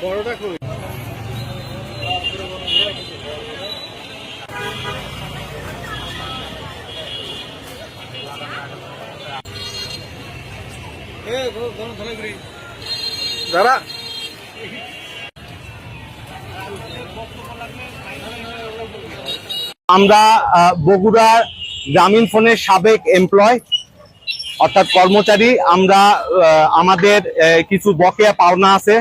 বড়টা কই? যারা আমরা বগুড়া গ্রামীণ ফোনের সাবেক এমপ্লয় অর্থাৎ কর্মচারী। আমরা আমাদের কিছু বকেয়া পাওনা আছে,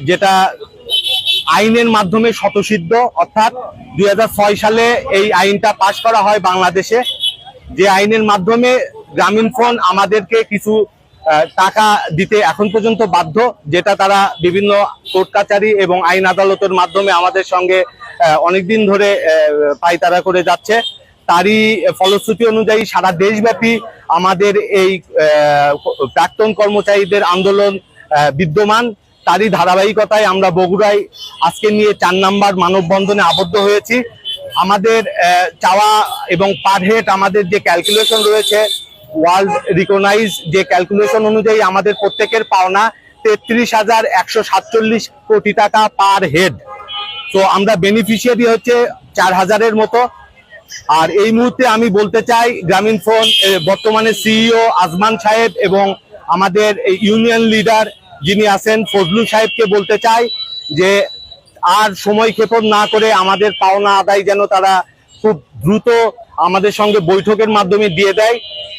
যেটা আইনের মাধ্যমে স্বতঃসিদ্ধ। অর্থাৎ 2006 সালে এই আইনটা পাশ করা হয় বাংলাদেশে, যে আইনের মাধ্যমে গ্রামীণ ফোন আমাদেরকে কিছু টাকা দিতে এখন পর্যন্ত বাধ্য, যেটা তারা বিভিন্ন কোর্ট কাচারি এবং আইন আদালতের মাধ্যমে আমাদের সঙ্গে অনেকদিন ধরে পায়তারা করে যাচ্ছে। তারই ফলশ্রুতি অনুযায়ী সারা দেশব্যাপী আমাদের এই প্রাক্তন কর্মচারীদের আন্দোলন বিদ্যমান। তারই ধারাবাহিকতায় আমরা বগুড়ায় আজকে নিয়ে 4 নম্বর মানববন্ধনে আবদ্ধ হয়েছি। আমাদের চাওয়া এবং পার হেড আমাদের যে ক্যালকুলেশন রয়েছে, ওয়ার্ল্ড রিকগনাইজ যে ক্যালকুলেশন অনুযায়ী আমাদের প্রত্যেকের পাওনা 33,147 কোটি টাকা পার হেড। তো আমরা বেনিফিশিয়ারি হচ্ছে 4,000-এর মতো। আর এই মুহূর্তে আমি বলতে চাই, গ্রামীণ ফোন বর্তমানে সিইও আজমান সাহেব এবং আমাদের ইউনিয়ন লিডার যিনি আছেন ফজলু সাহেবকে বলতে চাই যে আর সময় ক্ষেপণ না করে আমাদের পাওনা আদায় যেন তারা খুব দ্রুত আমাদের সঙ্গে বৈঠকের মাধ্যমে দিয়ে দেয়,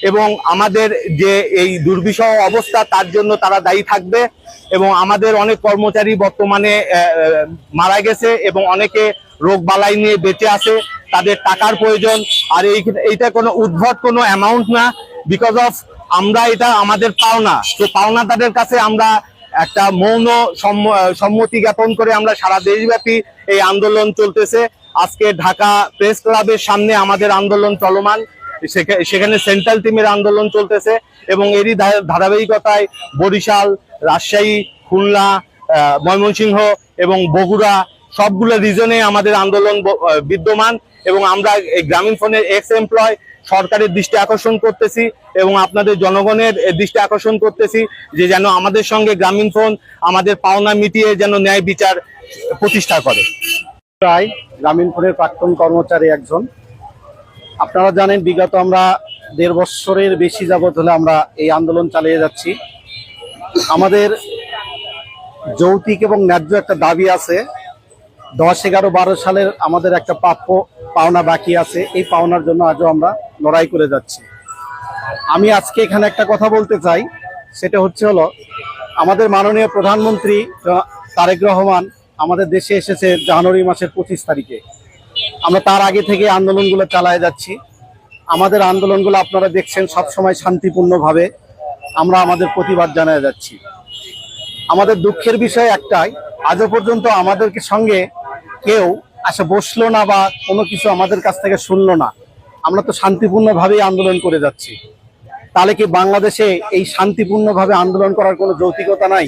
এবং আমাদের যে এই দুর্বিষহ অবস্থা তার জন্য তারা দায়ী থাকবে। এবং আমাদের অনেক কর্মচারী বর্তমানে মারা গেছে এবং অনেকে রোগ বালাই নিয়ে বেঁচে আছে, তাদের টাকার প্রয়োজন। আর এইটা কোনো উদ্ভট কোনো অ্যামাউন্ট না, বিকজ অফ আমরা এটা আমাদের পাওনা। তো পাওনাদারের কাছে আমরা একটা মৌন সম্মতি জ্ঞাপন করে আমরা সারা দেশব্যাপী এই আন্দোলন চলতেছে। আজকে ঢাকা প্রেস ক্লাবের সামনে আমাদের আন্দোলন চলমান, সেখানে সেন্ট্রাল টিমের আন্দোলন চলতেছে, এবং এরই ধারাবাহিকতায় বরিশাল, রাজশাহী, খুলনা, ময়মনসিংহ এবং বগুড়া সবগুলো রিজনে আমাদের আন্দোলন বিদ্যমান। এবং আমরা এই গ্রামীণ ফোনের এক্স এমপ্লয় সরকারের দৃষ্টি আকর্ষণ করতেছি এবং আপনাদের জনগণের দৃষ্টি আকর্ষণ করতেছি যে যেন আমাদের সঙ্গে গ্রামীণ ফোন আমাদের পাওনা মিটিয়ে যেন ন্যায় বিচার প্রতিষ্ঠা করে। প্রায় গ্রামীণ ফোনের প্রাক্তন কর্মচারী একজন। আপনারা জানেন বিগত আমরা 1.5 বছরের বেশি যাবৎ হলে আমরা এই আন্দোলন চালিয়ে যাচ্ছি। আমাদের যৌক্তিক এবং ন্যায্য একটা দাবি আছে। 10, 11, 12 সালের আমাদের একটা প্রাপ্য পাওনা বাকি আছে, এই পাওনার জন্য আজও আমরা লড়াই করে যাচ্ছি। আমি আজকে এখানে একটা কথা বলতে চাই, সেটা হলো আমাদের মাননীয় প্রধানমন্ত্রী তারেক রহমান আমাদের দেশে এসেছে জানুয়ারি মাসের 25 তারিখে। আমরা তার আগে থেকে আন্দোলনগুলো চালায় যাচ্ছি। আমাদের আন্দোলনগুলো আপনারা দেখছেন সবসময় শান্তিপূর্ণভাবে আমরা আমাদের প্রতিবাদ জানিয়ে যাচ্ছি। আমাদের দুঃখের বিষয় একটাই, আজও পর্যন্ত আমাদেরকে সঙ্গে কেউ আসে বসলো না বা কোনো কিছু আমাদের কাছ থেকে শুনলো না। আমরা তো শান্তিপূর্ণভাবেই আন্দোলন করে যাচ্ছি। তাহলে কি বাংলাদেশে এই শান্তিপূর্ণভাবে আন্দোলন করার কোনো যৌক্তিকতা নাই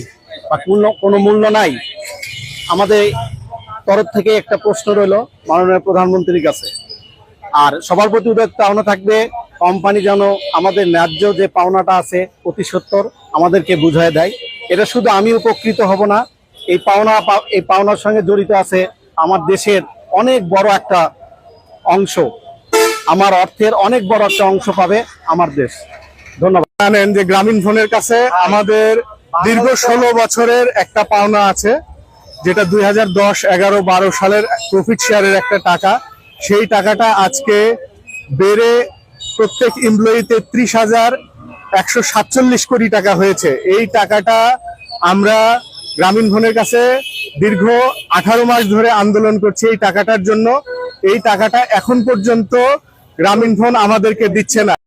বা কোনো মূল্য নাই? আমাদের তরফ থেকে একটা প্রশ্ন রইল মাননীয় প্রধানমন্ত্রীর কাছে। আর সবার প্রতি উদাহরণ থাকবে, কোম্পানি যেন আমাদের ন্যায্য যে পাওনাটা আছে 75 আমাদেরকে বুঝায় দেয়। এটা শুধু আমি উপকৃত হব না, এই পাওনার সঙ্গে জড়িত আছে আমার দেশের অনেক বড় একটা অংশ, আমার অর্থের অনেক বড় একটা অংশ পাবে আমার দেশ। ধন্যবাদ। জানেন যে গ্রামীণ ফোনের কাছে আমাদের দীর্ঘ 16 বছরের একটা পাওনা আছে, যেটা 2010, 11, 12 সালের প্রফিট শেয়ারের একটা টাকা। সেই টাকাটা আজকে বেড়ে প্রত্যেক এমপ্লয়ি 33,147 কোটি টাকা হয়েছে। এই টাকাটা আমরা গ্রামীণ ফোনের কাছে দীর্ঘ 18 মাস ধরে আন্দোলন করছি এই টাকাটার জন্য। এই টাকাটা এখন পর্যন্ত গ্রামীণ ফোন আমাদেরকে দিচ্ছে না।